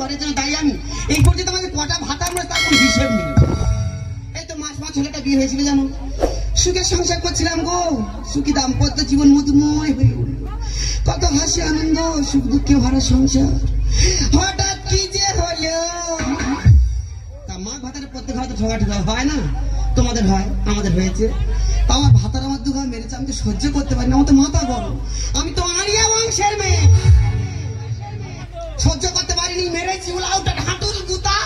ঘরের জন্য দায়ী আমি। এই পর্যন্ত আমাদের কটা ভাতা আমরা তার কোনো হিসেব নেই। এই তো মাস ছেলেটা বিয়ে হয়েছিল জানো, সুখের সংসার করছিলাম গো, সুখী দাম্পত্য জীবন মধুময় হয়ে উঠল, কত হাসি আনন্দ, সুখ দুঃখে ভরা সংসার। হঠাৎ কি যে হলো, তা মা ভাতারে প্রত্যেক ঘরে তো ঠোকা হয় না, তোমাদের হয়, আমাদের হয়েছে। আমার ভাতার আমার দুঘা মেরেছে, আমি তো সহ্য করতে পারি না, আমার তো মাথা গরম। আমি তো আরিয়া বংশের মেয়ে, সহ্য করতে পারিনি, মেরেছি উলাউটার হাঁটুর গুতা।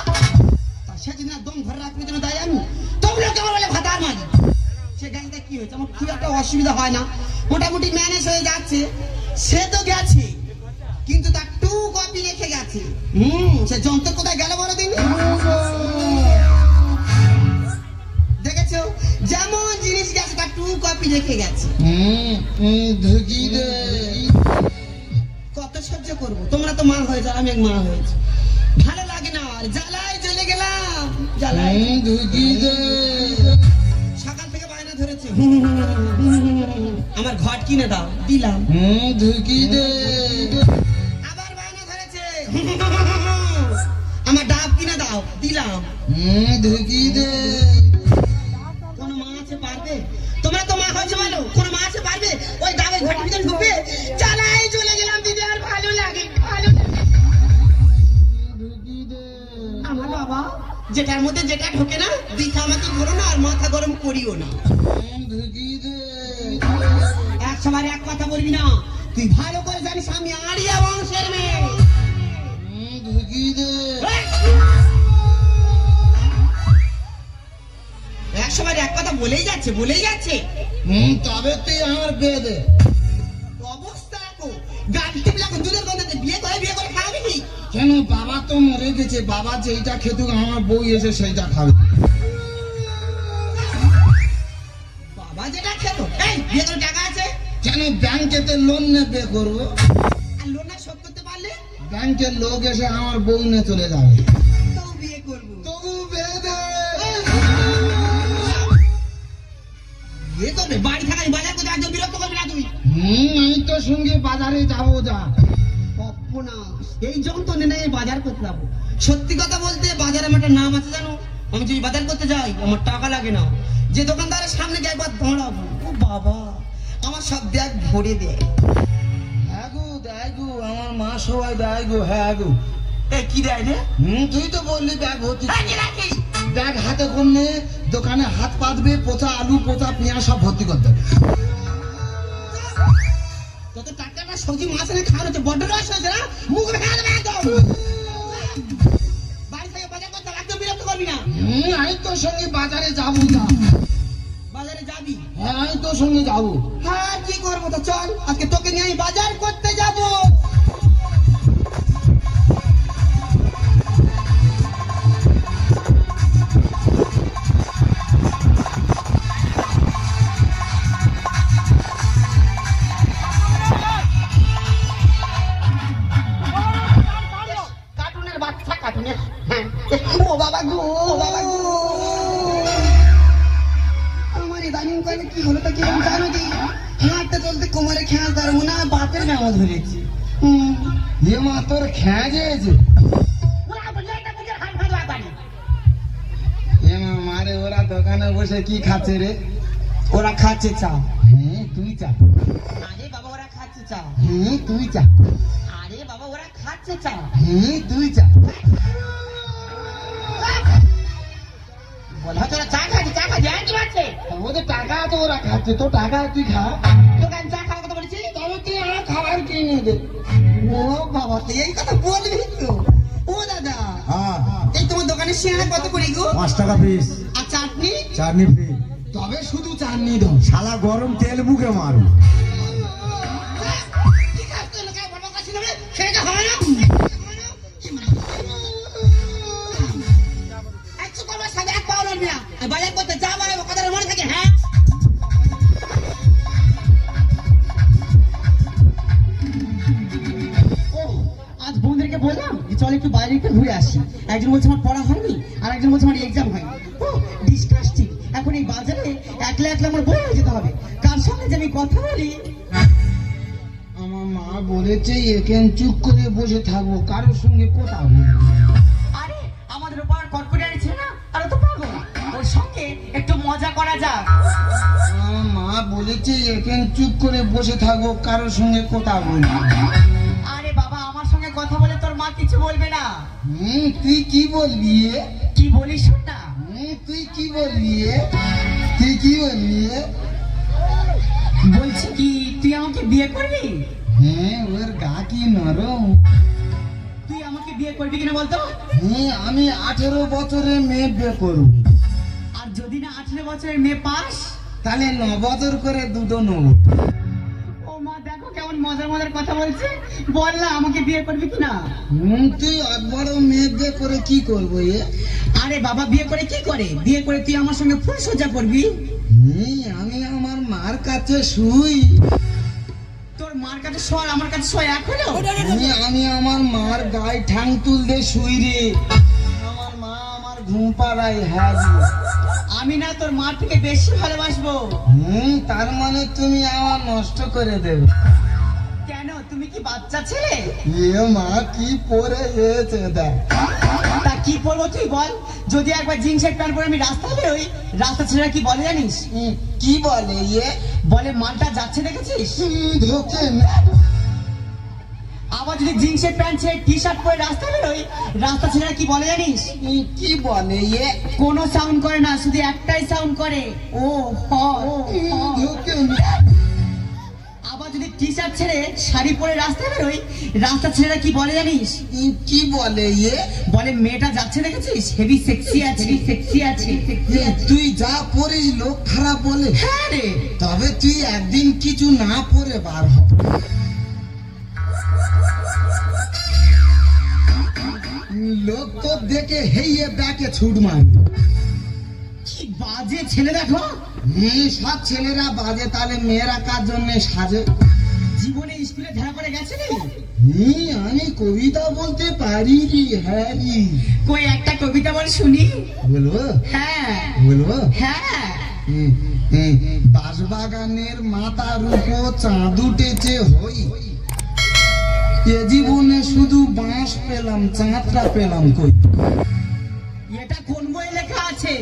তা সেদিন দম ধরে রাখবে জন্য দায়ী আমি, তোমরা কেমন বলে ভাতার মারি। সে গেছে কি হয়েছে, আমার খুব একটা অসুবিধা হয় না, মোটামুটি ম্যানেজ হয়ে যাচ্ছে। সে তো গেছে, কিন্তু তার 2 কপি রেখে গেছে। সে যন্ত্র কোথায় গেল বলো দিন, দেখেছো? যেমন জিনিস গেছে তার 2 কপি রেখে গেছে। কত সহ্য করবো, তোমরা তো মা হয়ে যাও, আমি এক মা হয়েছি, ভালো লাগে না আর, জ্বালায় চলে গেলাম, জ্বালায়। সকাল থেকে বায়না ধরেছে, আমার ঘট কিনে দাও, দিলাম। আবার বায়না ধরেছে, আমার ডাব কিনে দাও, দিলাম। কোন মা আছে পারবে? তোমরা তো মা হয়েছে বলো, কোন মা আছে পারবে ওই ডাবের ঘটের ভিতরে ঢুকবে? চালাই চলে গেলাম দিদি, আর ভালো লাগে, ভালো লাগে। আমার বাবা যেটার মধ্যে যেটা ঢোকে না, দিখা আমাকে করো না, আর মাথা গরম করিও না। এক সময় এক কথা বলবি না, তুই ভালো করে জানিস আমি আরিয়া বংশের মেয়ে। এক সময় এক কথা বলেই যাচ্ছে, বলেই যাচ্ছে। তবে তুই আমার বিয়ে দে। অবস্থা গাড়ি টিপলা দুধের গন্ধে বিয়ে করে খাওয়াবি কি? কেন, বাবা তো মরে গেছে, বাবা যেইটা খেতুক আমার বউ এসে সেইটা খাবে। বাবা যেটা খেলো, এই বিয়ে করে টাকা আছে কেন, ব্যাংকেতে লোন নিয়ে বিয়ে করবো, আর লোন না শোধ করতে পারলে ব্যাংকের লোক এসে আমার বউ নিয়ে চলে যাবে, তবু বিয়ে করবো। তবু বিয়ে দে। বিয়ে করবে, বাড়ি থাকাই বাজার করতে একদম বিরক্ত করবি না তুই। আমি তো সঙ্গে বাজারে যাবো, যা না এই যন্ত্রণে নেই বাজার করতে যাবো। সত্যি কথা বলতে বাজারে আমার একটা নাম আছে জানো, আমি যদি বাজার করতে যাই আমার টাকা লাগে না, যে দোকানদারের সামনে গিয়ে একবার দাঁড়াবো, ও বাবা আমার সব ব্যাগ ভরে দেয়। হ্যাঁ গো, দেয় গো, আমার মা সবাই দেয় গো। হ্যাঁ গো, কি দেয় রে? তুই তো বললি ব্যাগ ভর্তি। ব্যাগ হাতে করলে দোকানে হাত পাতবে, পচা আলু, পচা পেঁয়াজ সব ভর্তি করতে হবে। তত টাকাটা সবজি মাছ এনে খাওয়ানো হচ্ছে, বড্ড রস হয়েছে না, মুখ ভেঙে দেবে একদম। বাড়ি থেকে বাজার করতে একদম বিরক্ত করবি না। আমি তোর সঙ্গে বাজারে যাবো, যা বাজারে যাবি? হ্যাঁ আমি তোর সঙ্গে যাবো। হ্যাঁ কি করবো, তো চল আজকে তোকে নিয়ে আমি বাজার করতে যাবো। ও বাবা গো, বাবা গো, আমার ইদানিং কালে কি হলো তা কি জানো কি, হাঁটতে চলতে কোমরে খেয়াল তার মনে হয় বাপের গাওয়া ধরেছি। মা তোর খেয়া যেয়েছে? মারে ওরা দোকানে বসে কি খাচ্ছে রে? ওরা খাচ্ছে চা। হ্যাঁ তুই চা। আরে বাবা ওরা খাচ্ছে চা। হ্যাঁ তুই চা। আরে বাবা ওরা খাচ্ছে চা। হ্যাঁ তুই চা। বলা তোরা চা খাচ্ছি, চা খাচ্ছি, আর কি বাড়ছে? ওদের টাকা তো ওরা খাচ্ছে, তো টাকা তুই খা। তোকে আমি চা খাওয়ার কথা বলেছি, তবে তুই আমার খাবার কিনে দে। ও বাবা তুই এই কথা বলবি তো? ও দাদা, হ্যাঁ এই তোমার দোকানের সিঙ্গাড়া কত করে গো? 5 টাকা পিস। আর চাটনি? চাটনি ফ্রি। তবে শুধু চাটনি দাও, শালা গরম তেল মুখে মারু। কি খাচ্ছ লোকে বাবা কাছে দেবে, সেটা হয় না। একটু করবার সাথে এক পাও লড়বি না, বাজার করতে যা মানে কথাটা মনে থাকে। হ্যাঁ আজ বন্ধুদেরকে বললাম চল একটু বাইরে একটু ঘুরে আসি। একজন বলছে আমার পড়া হয়নি, আর একজন বলছে আমার এক্সাম হয়নি। ডিসকাস্টিং। এখন এই বাজারে একলা একলা আমার বই হয়ে যেতে হবে, কার সঙ্গে যে আমি কথা বলি। আমার মা বলেছে এখানে চুপ করে বসে থাকবো, কারোর সঙ্গে কথা বলবো। আরে আমাদের উপর কটকটি ছিল না, আর ও তো পাগল, ওর সঙ্গে একটু মজা করা যাক। মা বলেছে এখানে চুপ করে বসে থাকবো, কারোর সঙ্গে কথা বলবো। আরে বাবা, আমার সঙ্গে কথা বলে তোর মা কিছু বলবে না। তুই কি বলবি? কি বলিস শোন না। তুই কি বলবি? তুই কি বলবি? বলছি কি, তুই আমাকে বিয়ে করবি? ওর গা কি নরম। তুই আমাকে বিয়ে করবি কিনা বলতো? আমি 18 বছরের মেয়ে বিয়ে করবো। আর যদি না 18 বছরের মেয়ে পাস, তাহলে 9 বছর করে দুটো নেব। ও মা, দেখো কেমন মজার মজার কথা বলছে। বল না, আমাকে বিয়ে করবি কিনা? তুই বড় মেয়ে বিয়ে করে কি করবো? আরে বাবা, বিয়ে করে কি করে? বিয়ে করে তুই আমার সঙ্গে ফুল সজ্জা করবি। আমি আমার মার কাছে শুই। তোর মার কাছে শোয়, আমার কাছে শোয় এক হলো? আমি আমার মার গায়ে ঠাং তুলতে শুই রে। আমার মা আমার ঘুম পাড়ায়। হ্যাঁ, আমি না তোর মার থেকে বেশি ভালোবাসবো। তার মানে তুমি আমার নষ্ট করে দেবে? কেন, তুমি কি বাচ্চা ছেলে? মা কি পরে গেছে দেখ। তা কি পরবো তুই বল? যদি একবার জিন্সের প্যান্ট পরে আমি রাস্তায় বেরোই, রাস্তা ছেলেরা কি বলে জানিস? কি বলে? বলে মালটা যাচ্ছে দেখেছিস। ধোকে না। আবার যদি জিন্সের প্যান্ট ছেড়ে টি শার্ট পরে রাস্তায় বেরোই, রাস্তা ছেলেরা কি বলে জানিস? কি বলে? কোনো সাউন্ড করে না, শুধু একটাই সাউন্ড করে, ও হ। ধোকে না। আবার যদি টি শার্ট ছেড়ে শাড়ি পরে রাস্তায় বেরোই, রাস্তা ছেলেরা কি বলে জানিস? কি বলে? বলে মেয়েটা যাচ্ছে দেখেছিস, হেভি সেক্সি আছে, সেক্সি আছে। তুই যা পড়িস লোক খারাপ বলে। হ্যাঁ রে। তবে তুই একদিন কিছু না পরে বার হ। লোক তো দেখে হেইয়ে ব্যাকে ছুট মারবে। কি বাজে ছেলে দেখো। সব ছেলেরা বাজে, তাহলে মেয়েরা কার জন্য সাজে? জীবনে স্কুলে ধরা পড়ে গেছে রে। আমি কবিতা বলতে পারি রে। হ্যাঁ রে। কই একটা কবিতা বল শুনি। বলবো? হ্যাঁ বলবো? হ্যাঁ। বাঁশবাগানের মাথার উপর চাঁদ উঠেছে হই, এ জীবনে শুধু বাঁশ পেলাম, চাঁদটা পেলাম কই। এটা কোন বইয়ে লেখা আছে?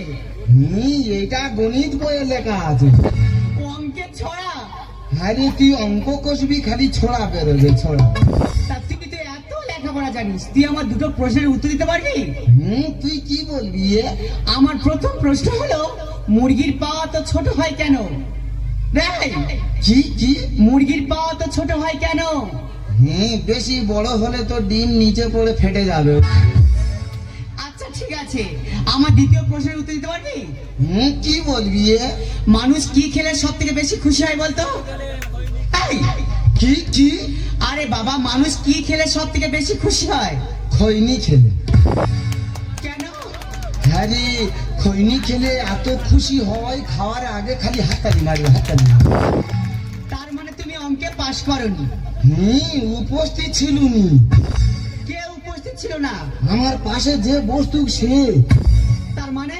এটা গণিত বইয়ে লেখা আছে। অঙ্কের ছড়া। হ্যাঁ রে, তুই অঙ্ক কষবি, খালি ছোড়া বেরোবে ছোড়া। তা তুই তো এত লেখাপড়া জানিস, তুই আমার দুটো প্রশ্নের উত্তর দিতে পারবি? তুই কি বলবি? আমার প্রথম প্রশ্ন হলো, মুরগির পা তো ছোট হয় কেন? কি? মুরগির পা তো ছোট হয় কেন? বেশি বড় হলে তো ডিম নিচে পড়ে ফেটে যাবে। আচ্ছা ঠিক আছে, আমার দ্বিতীয় প্রশ্নের উত্তর দিতে পারবি? কি বলবি? মানুষ কি খেলে সব থেকে বেশি খুশি হয় বলতো? কি? আরে বাবা, মানুষ কি খেলে সব থেকে বেশি খুশি হয়? খৈনি খেলে। কেন? হ্যাঁ রে, খৈনি খেলে এত খুশি হয়, খাওয়ার আগে খালি হাততালি মারবে, হাততালি। তার মানে তুমি অঙ্কে পাশ করনি? উপস্থিত ছিলুনি। কে উপস্থিত ছিল না? আমার পাশে যে বস্তু সে। তার মানে?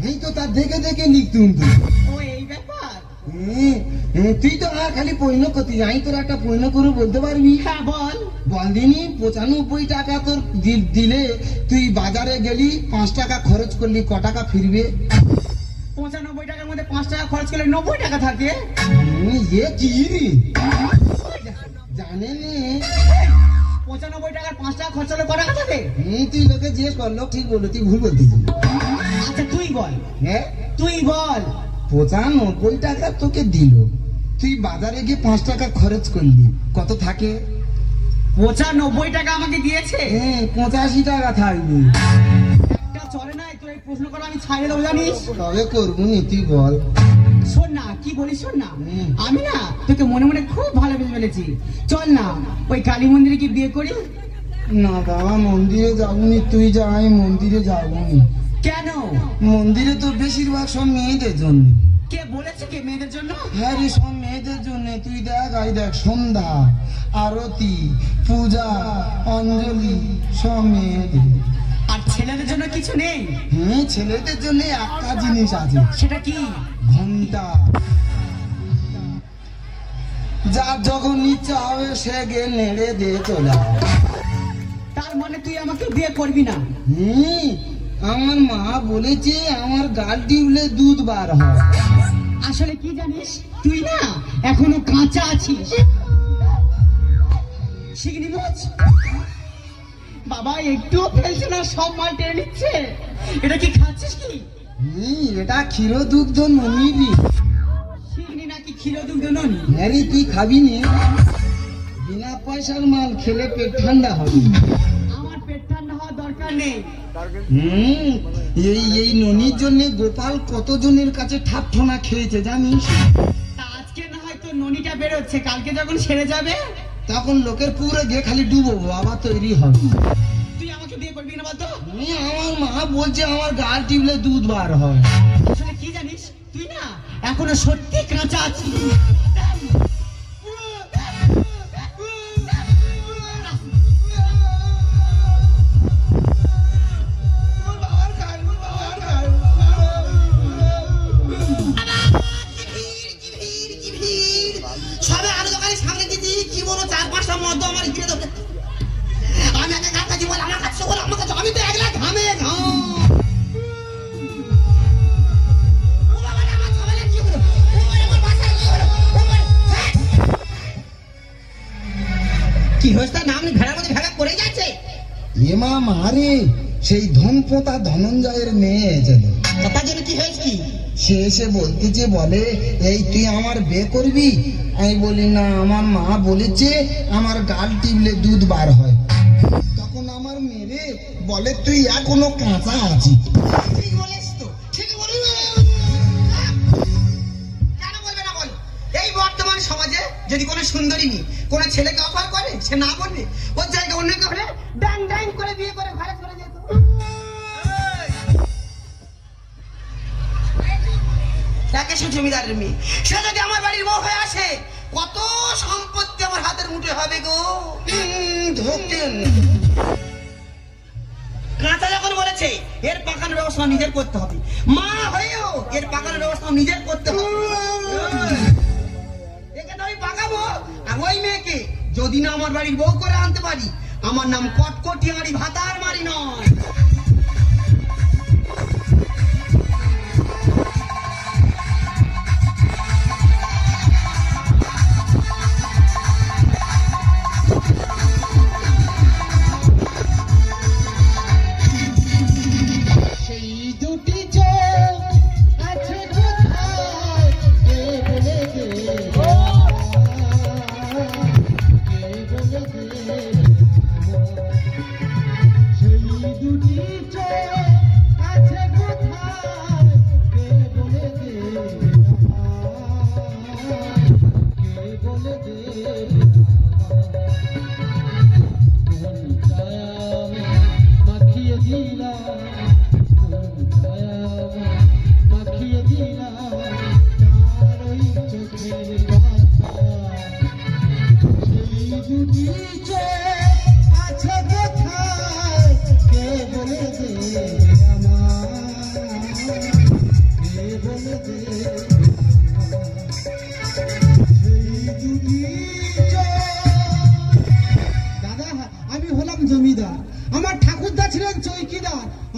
এই তো তার দেখে দেখে লিখতুম তুই। ও এই ব্যাপার। তুই তো আর খালি পৈন করতে যাই, তোর একটা পৈন করে বলতে পারবি? হ্যাঁ বল। বলদিনি 95 টাকা তোর দিলে তুই বাজারে গেলি, 5 টাকা খরচ করলি, ক টাকা ফিরবে? 95 টাকার মধ্যে 5 টাকা খরচ করলে 90 টাকা থাকে। কি রে? জানে নি 95 টাকার 5 টাকা খরচ হলে ক টাকা থাকে? তুই লোকে জিজ্ঞেস করলো, ঠিক বললো, তুই ভুল বলতিস। আচ্ছা তুই বল। হ্যাঁ, তুই বল। 95 টাকা তোকে দিল, তুই বাজারে গিয়ে 5 টাকা খরচ করলি, কত থাকে? 95 টাকা আমাকে দিয়েছে। 85 টাকা থাকবে। একটা চলে নাই, তোর এই প্রশ্ন করা আমি ছাড়ে দেবো জানিস। তবে করবো নি, তুই বল। শোন না, কি বলিস শোন না। আমি না তোকে মনে মনে খুব ভালোবেসে ফেলেছি। চল না ওই কালী মন্দিরে কি বিয়ে করি? না বাবা, মন্দিরে যাবনি, তুই যা, আমি মন্দিরে যাবনি। কেন? মন্দিরে তো বেশিরভাগ সব মেয়েদের জন্য। কে বলেছে কে মেয়েদের জন্য? হ্যাঁ রে, সব মেয়েদের জন্য। তুই দেখ, আই দেখ, সন্ধ্যা, আরতি, পূজা, অঞ্জলি সব মেয়েদের। আর ছেলেদের জন্য কিছু নেই? ছেলেদের জন্য একটা জিনিস আছে। সেটা কি? ঘন্টা। যার যখন ইচ্ছা হবে সে গে নেড়ে দিয়ে চলে আসে। তার মানে তুই আমাকে বিয়ে করবি না? আমার মা বলেছে আমার গাল টিপলে দুধ বার হয়। আসলে কি জানিস, তুই না এখনো কাঁচা আছিস। শিগগিরি মোচ। বাবা একটুও ফেলছে না, সব মাল টেনে নিচ্ছে। এটা কি খাচ্ছিস কি? এটা ক্ষীর দুগ্ধ ননিবি। শিগগিরি নাকি ক্ষীর দুগ্ধ ননি? আরে তুই খাবি নি? বিনা পয়সার মাল খেলে পেট ঠান্ডা হবে। আমার পেট ঠান্ডা হওয়ার দরকার নেই। এই ননির জন্য গোপাল কতজনের কাছে ঠাপঠোনা খেয়েছে জানিস? তা আজকে না হয়তো ননিটা বেরোচ্ছে, কালকে যখন সেরে যাবে তখন লোকের পুরো গিয়ে খালি ডুববো, আবার তৈরি হবে। তুই আমাকে বিয়ে করবি না বলতো? আমার মা বলছে আমার গাল টিপলে দুধ বার হয়। আসলে কি জানিস, তুই না এখনো সত্যি কাঁচা আছিস। সবে আলু দোকানের সামনে দিদি কি বলো 4-5টা মদ আমার ঘিরে ধরে। আমি একটা গাছ কাছি বল, আমার কাছে বল, আমার কাছে। আমি তো একলা ঘামে ঘাম। কি হয়েছে তার নাম ভেড়ার মধ্যে ভেড়া পড়ে যাচ্ছে। এমা মারে সেই ধনপোতা ধনঞ্জয়ের মেয়ে যেন। তার জন্য কি হয়েছে কি? সে এসে বলতেছে, বলে এই তুই আমার বিয়ে করবি? আমি বলি না, আমার মা বলেছে আমার গাল টিপলে দুধ বার হয়। তখন আমার মেয়ে বলে তুই এখনো কাঁচা আছিস। ঠিক বলিস তো, ঠিক বলিস। কেন বলবে না বল? এই বর্তমান সমাজে যদি কোনো সুন্দরী মেয়ে কোনো ছেলেকে অফার করে, সে না বলবে? ওর জায়গায় অন্য কেউ হলে ড্যাং ড্যাং করে বিয়ে করে ঘরে চলে যেত। তাকে সে জমিদারের মেয়ে, সে যদি আমার বাড়ির বউ হয়ে আসে, কত সম্পত্তি আমার হাতের মুঠে হবে গো। ধোকেন কাঁচা যখন বলেছে এর পাকানোর ব্যবস্থা নিজের করতে হবে। মা হয়েও এর পাকানোর ব্যবস্থা নিজের করতে হবে। একে তো আমি পাকাবো, আর ওই মেয়েকে যদি না আমার বাড়ির বউ করে আনতে পারি, আমার নাম কটকটিয়ারি ভাতার মারি নয়।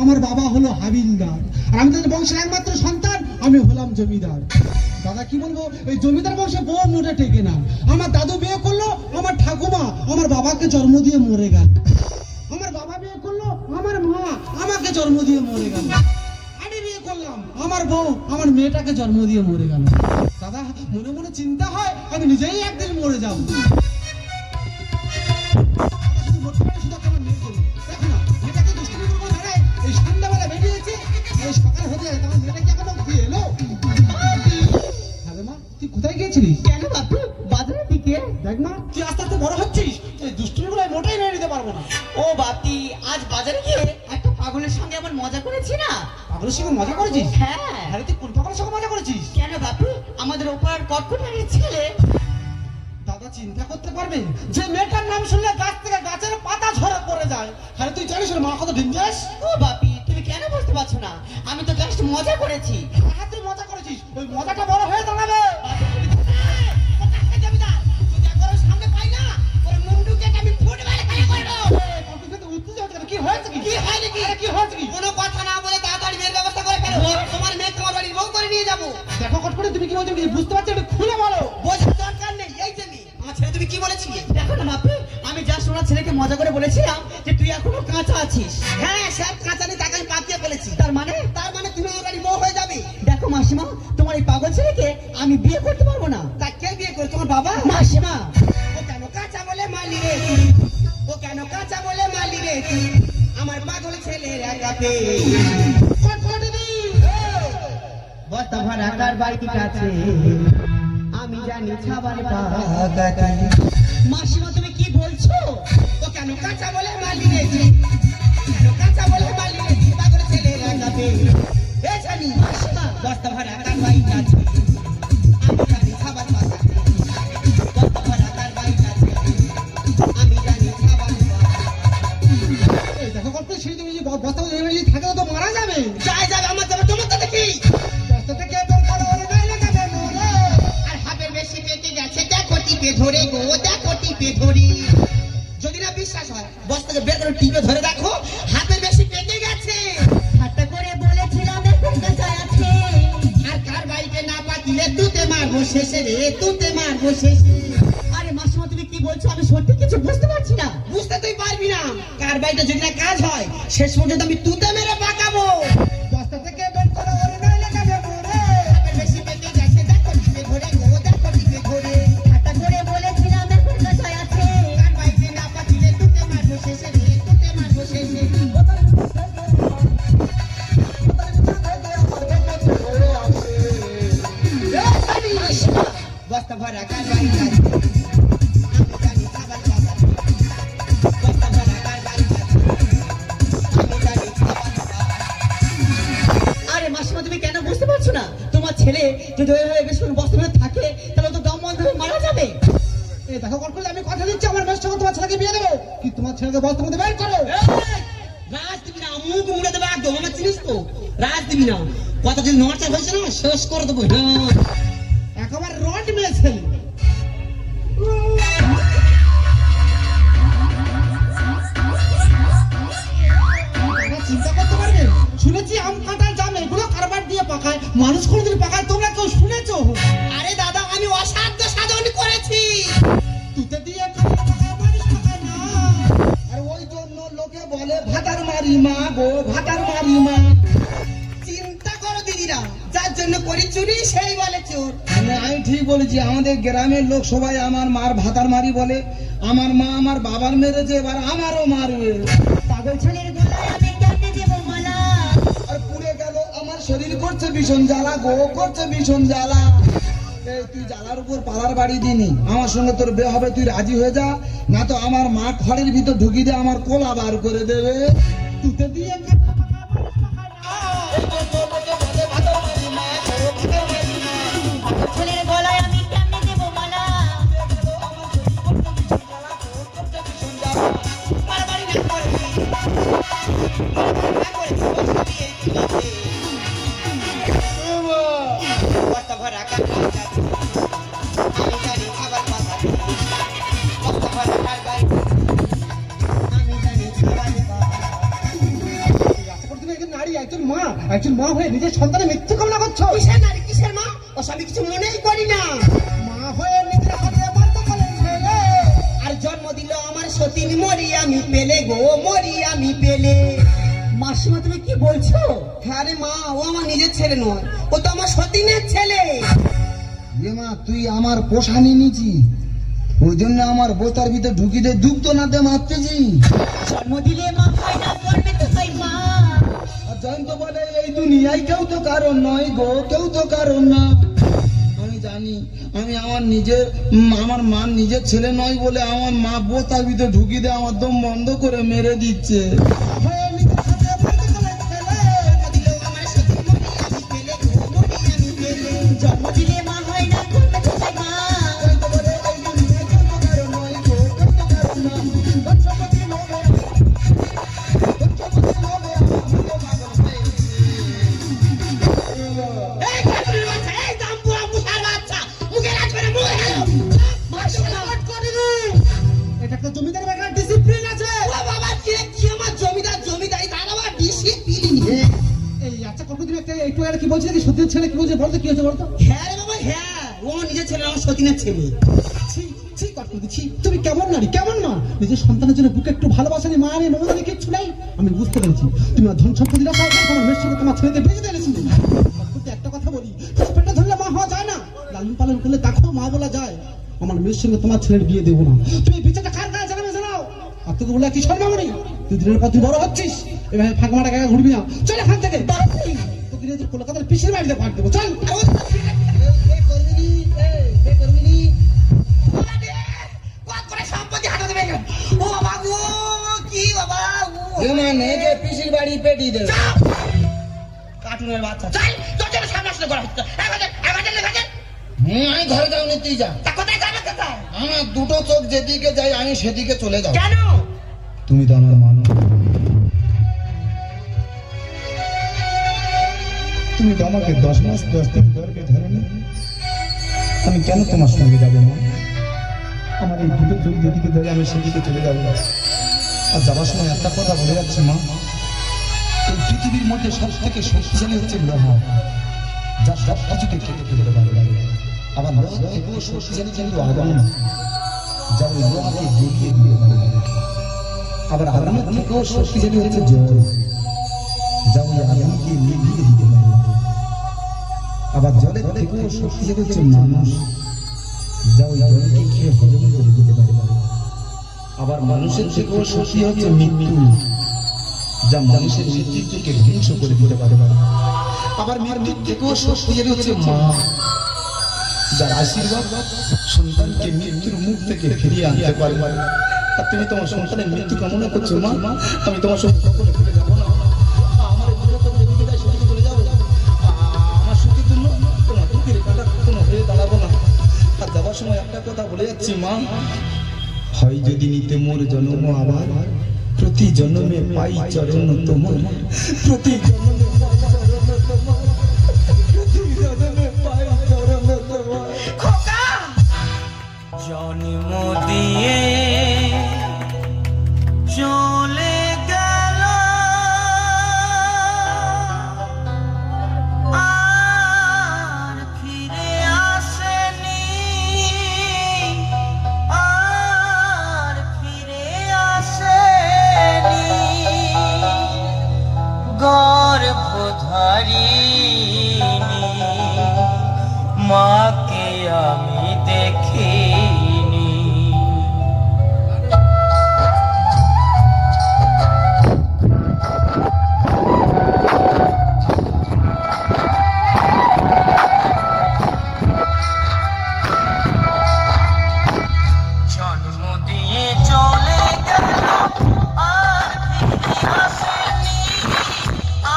আমার বাবা হলো হাবিলদার, আর আমি তাদের বংশের একমাত্র সন্তান, আমি হলাম জমিদার। দাদা কি বলবো, এই জমিদার বংশে বউ মোটে টেকে না। আমার দাদু বিয়ে করলো, আমার ঠাকুমা আমার বাবাকে জন্ম দিয়ে মরে গেল। আমার বাবা বিয়ে করলো, আমার মা আমাকে জন্ম দিয়ে মরে গেল। আমি বিয়ে করলাম, আমার বউ আমার মেয়েটাকে জন্ম দিয়ে মরে গেল। দাদা মনে মনে চিন্তা হয় আমি নিজেই একদিন মরে যাবো। কোথায় গিয়েছিলিস? কেন বাপু? বাজারের দিকে। দেখ মা, তুই আস্তে আস্তে বড় হচ্ছিস, এই দুষ্টুমিগুলো মোটেই মেনে নিতে পারবো না। ও বাপি, আজ বাজারে গিয়ে একটা পাগলের সঙ্গে আমার মজা করেছি না। পাগলের সঙ্গে মজা করেছিস? হ্যাঁ। আরে তুই কোন পাগলের সঙ্গে মজা করেছিস? কেন বাপু? আমাদের ওপার কটকটারির ছেলে। দাদা চিন্তা করতে পারবেন যে মেয়েটার নাম শুনলে গাছ থেকে গাছের পাতা ঝরে পড়ে যায়। আরে তুই জানিস মা কত ডেঞ্জারাস? ও বাপি, তুমি কেন বুঝতে পারছো না? আমি তো জাস্ট মজা করেছি। হ্যাঁ তুই মজা করেছিস, ওই মজাটা বড় হয়ে দাঁড়াবে। কি? কি হয় নাকি? আরে কি হয়েছে কি? কোনো কথা না বলে তাড়াতাড়ি বিয়ের ব্যবস্থা করে ফেলো। তোমার মেয়ে তোমার বাড়ির বউ করে নিয়ে যাবো। দেখো কট করে তুমি কি বলছো কি বুঝতে পারছো একটু খুলে বলো। বোঝার দরকার নেই, এই যে মেয়ে। আমার ছেলে তুমি কি বলেছিলে? দেখো না বাপি, আমি যা শোনা ছেলেকে মজা করে বলেছিলাম যে তুই এখনো কাঁচা আছিস। হ্যাঁ, সব কাঁচানি তাকে আমি পাতিয়ে ফেলেছি। তার মানে তুমি আমার বাড়ির বউ হয়ে যাবে। দেখো মাসিমা, তোমার এই পাগল ছেলেকে আমি বিয়ে করতে পারবো না। তা কে বিয়ে করে? তোমার বাবা? মাসিমা, ও কেন কাঁচা বলে মালি রে? ও কেন কাঁচা বলে মালি রে? আমার পাগল ছেলের একাতে বস্তা ভরা কার বাড়ির কাছে আমি জানি ছাবার পাগাতে। মাসিমা তুমি কি বলছো? ও কেন কাঁচা বলে মালি রে? কেন কাঁচা বলে মালি রে? পাগল ছেলের একাতে। এ জানি মাসিমা, বস্তা ভরা কার বাড়ির কাছে আমি জানি ছাবার পাগাতে। বস্তা ভরা কার বাড়ির কাছে আমি জানি ছাবার পাগাতে। এই দেখো কট করে সেই তুমি যে বস্তা যদি থাকে তো মারা যাবে। যাই যাবে আমার যাবে, তোমার তো দেখি। বস্তা থেকে বের করো ওরে নাইলে কাছে মরে। আর হাতের বেশি পেটে গেছে, দেখো টিপে ধরে গো, দেখো টিপে ধরি। যদি না বিশ্বাস হয় বস্তাকে বের করে টিপে ধরে দেখো, হাতের বেশি পেটে গেছে। ঠাট্টা করে বলেছিলাম এখন কাঁচায় আছে। আর কার বাইকে না পাতিলে তুতে মারবো শেষে রে, তুতে মারবো শেষে। আরে মাসিমা তুমি কি বলছো? আমি সত্যি কিছু বুঝতে পারছি না। বুঝতে তুই পারবি না। কার বাইকে যদি না কাজ হয় শেষ পর্যন্ত আমি তুতে মেরে পাকাবো। বস্তা থেকে বের করো ওরে নাইলে কাছে মরে। হাতের বেশি পেটে গেছে, দেখো টিপে ধরে গো, দেখো টিপে ধরে। ঠাট্টা করে বলেছিলাম এখন কাঁচায় আছে। কার বাইকে না পাতিলে তুতে মারবো শেষে রে, তুতে মারবো শেষে। বস্তা ভরা কার বাড়ির কাছে আমি জানি ছাবার পাগাতে। বস্তা ভরা কার বাড়ির কাছে আমি জানি ছাবার পাগাতে। আরে মাসিমা তুমি কেন বুঝতে পারছো না? তোমার ছেলে যদি ওইভাবে বেশ করে বস্তা ভরে থাকে তাহলে ও তো দম বন্ধ হয়ে মারা যাবে। এই দেখো কট করে আমি কথা দিচ্ছি আমার মেয়ের সঙ্গে তোমার ছেলেকে বিয়ে দেবো। কি তোমার ছেলেকে বস্তা মধ্যে বের করো। রাজ দিবি না, মুখ মুড়ে দেবে একদম। আমার চিনিস তো, রাজ দিবি না। কথা যদি নড়চড় হয়েছে না শেষ করে দেবো। একেবারে রড মেয়ে ছেলে। চিন্তা করতে পারবে? শুনেছি আম কাঁঠাল জাম এগুলো কারবার দিয়ে পাকায়, মানুষ কোনোদিন পাকায় তোমরা কেউ শুনেছো? আরে দাদা, আমি অসাধ্য সাধন করেছি। তুতে দিয়ে কাঁঠাল পাকায়, মানুষ পাকায় না। আর ওই জন্য লোকে বলে ভাতার মারি মা গো, ভাতার মারি মা। চিন্তা করো দিদিরা, যার জন্য করি চুরি সেই বলে চোর। মানে আমি ঠিক বলেছি, আমাদের গ্রামের লোক সবাই আমার মার ভাতার মারি বলে। আমার মা আমার বাবার মেরেছে, এবার আমারও মারবে। পাগল ছেলের গলায় আমি কেমনে দেবো মালা? আর পুড়ে গেল আমার শরীর, করছে ভীষণ জ্বালা গো, করছে ভীষণ জ্বালা। এই তুই জ্বালার উপর পালার বাড়ি দিনি, আমার সঙ্গে তোর বিয়ে হবে, তুই রাজি হয়ে যা, না তো আমার মা ঘরের ভিতর ঢুকিয়ে দিয়ে আমার কোলা বার করে দেবে। তুতে দিয়ে কাঁঠাল পাকায়, মানুষ পাকায় না। পাগল ছেলের গলায় আমি কেমনে দেবো মালা? বাড়াবাড়ি না করবি। না করেছি, বসে দিয়ে তুলেছে। বস্তা ভরা কার বাড়ির কাছে আমি জানি ছাবার পাগাতে। বস্তা ভরা কার বাড়ির কাছে আমি জানি ছাবার পাগাতে। আশা করি তুমি একজন নারী, একজন মা হয়ে নিজের সন্তানের মৃত্যু কামনা করছো। কিসের নারী, কিসের মা? ওসব আমি কিছু মনেই করি না। মা হয়ে নিজের হাতে বন্ধ করে ছেলে। আর জন্ম দিল আমার সতীন, মরি আমি পেলে গো, মরি আমি পেলে। মাসিমা তুমি কি বলছো? হ্যাঁ রে মা, ও আমার নিজের ছেলে নয়, ও তো আমার সতীনের ছেলে। এ মা, তুই আমার পোষা নিয়ে নিছি, ওই জন্য আমার বোতার ভিতরে ঢুকিয়ে দিয়ে ডুবতো না দে মারতেছি। জন্ম দিলে মা হয় না, গর্বে তো হয় মা। আর জয়ন্ত বলে এই দুনিয়ায় কেউ তো কারণ নয় গো, কেউ তো কারণ না। আমি জানি আমি আমার মা নিজের ছেলে নয় বলে আমার মা বোতার ভিতরে ঢুকিয়ে দিয়ে আমার দম বন্ধ করে মেরে দিচ্ছে। হয়ে নিজের হাতে বন্ধ করে ছেলে। জন্ম দিল আমার সতীন, মরি আমি পেলে গো, মরি আমি পেলে। জন্ম দিলে মা হয় না, গর্বে তো হয় মা। জয়ন্ত বলে এই দুনিয়ায় কেউ তো কারণ নয় গো, কেউ তো কারণ না। বৎসপতি লোভে আমার পাগল হয়েছে। এই কাকুরির বাচ্চা, এই দাম্বুয়া মুসার বাচ্চা, মুখে রাজ করে মুখে গেল। এটা একটা জমিদার ব্যাপার, ডিসিপ্লিন আছে। ও বাবা, কি আমার জমিদার একটু আগে কি বলছিলে কি সত্যি ছেলে কি বলছে বলতো কি হচ্ছে বলতো? হ্যাঁ রে বাবা হ্যাঁ, ও নিজের ছেলে আমার সতীনের ছেলে। ছি ছি কটকটি ছি, তুমি কেমন নারী কেমন মা? নিজের সন্তানের জন্য বুকে একটু ভালোবাসা নেই, মা নেই, মমতা নেই, কিচ্ছু নেই। আমি বুঝতে পেরেছি তুমি আর ধন সম্পত্তি রাখো, আমার মেয়ের সঙ্গে তোমার ছেলেকে বেঁচে দিয়েছি। একটা কথা বলি, পেটে ধরলে মা হওয়া যায় না, লালন পালন করলে তাকেও মা বলা যায়। আমার মেয়ের সঙ্গে তোমার ছেলের বিয়ে দেবো না। তুমি বিচারটা কার কাছে জানাবে জানাও। আর তোকে বলে কি শর্মা নেই? তুই দিনের পর তুই বড় হচ্ছিস, এভাবে ফাঁকা মারা গায়ে ঘুরবি না। চল এখান থেকে, তোকে নিয়ে কলকাতার পিসির বাড়িতে পাঠ দেবো। চল সম্পত্তি হাতে দেবে। ও বাবা গো, কি বাবা মানে যে পিসির বাড়ি পেটি দেবে কার্টুনের বাচ্চা। চল তোর জন্য সামনে আসলে করা হচ্ছে। আমি ঘরে যাও নি, তুই যা। কোথায় যাবে কোথায়? আমার দুটো চোখ যেদিকে যাই আমি সেদিকে চলে যাও। কেন? তুমি তো আমার মানো, তুমি তো আমাকে 10 মাস 10 দিন গর্ভে ধরেনি, আমি কেন তোমার সঙ্গে যাবো মা? আমার এই দুটো চোখ যেদিকে ধরে আমি সেদিকে চলে যাবো। আর যাওয়ার সময় একটা কথা বলে যাচ্ছে মা, এই পৃথিবীর মধ্যে সব থেকে শক্তিশালী হচ্ছে লোহা, যা সব কিছুকে কেটে ফেলতে পারে। আবার লোহা থেকেও শক্তিশালী কিন্তু আগুন, যা ওই লোহাকে গলিয়ে দিয়ে পারে। আবার আগুনের থেকেও শক্তিশালী হচ্ছে জল, যা ওই আগুনকে নিভিয়ে দিতে পারে। আবার জলের থেকেও শক্তিশালী হচ্ছে মানুষ, যা ওই জলকে খেয়ে হজম করে দিতে পারে। আবার মানুষের থেকেও শক্তি হচ্ছে মৃত্যু, যা মানুষের মৃত্যুকে ধ্বংস করে দিতে পারে। আবার মৃত্যুর থেকেও শক্তিশালী হচ্ছে মা, যার আশীর্বাদ সন্তানকে মৃত্যুর মুখ থেকে ফিরিয়ে আনতে পারে। আর তুমি তোমার সন্তানের মৃত্যু কামনা করছো মা, আমি তোমার সঙ্গে কখনো ফিরে যাবো না। আমার যেদিকে সেদিকে চলে যাবো, আমার সুখের জন্য কোনো দুঃখের কাটা কোনো হয়ে দাঁড়াবো না। আর যাবার সময় একটা কথা বলে যাচ্ছি মা, হয় যদি নিতে মোর জন্ম আবার, প্রতি জন্মে পাই চরণ তোমার, প্রতি জন্মে পাই চরণ তোমার, প্রতি জন্মে পাই চরণ তোমার। খোকা জন্ম দিয়ে চলে গেল, আর ফিরে আসেনি, আর ফিরে আসেনি। গর্ভধারিণী মাকে আমি দেখিনি। জন্ম দিয়ে চলে গেল, আর ফিরে আসেনি,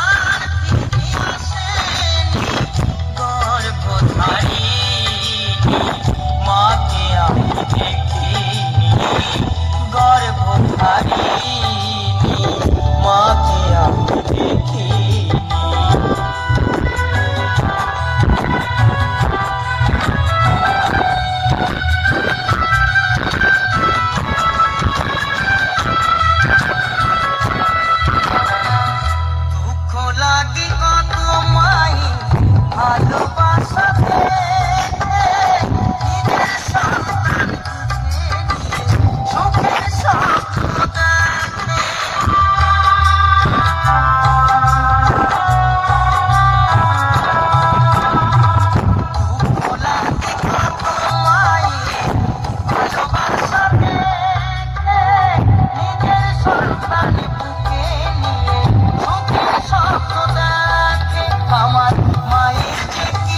আর ফিরে আসেনি। গর্ভধারিণী মাকে আমি দেখিনি, গর্ভধারিণী মাকে আমি দেখিনি। দুঃখ লাগে কত মাই ভালোবাসা পেয়ে, নিজের সন্তানকে নিয়ে চোখের স্বপ্ন দেখে। দুঃখ লাগে কত মাই ভালোবাসা পেয়ে, নিজের সন্তান বুকে নিয়ে চোখের স্বপ্ন দেখে। আমার মায়ের যে কি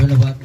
ধন্যবাদ।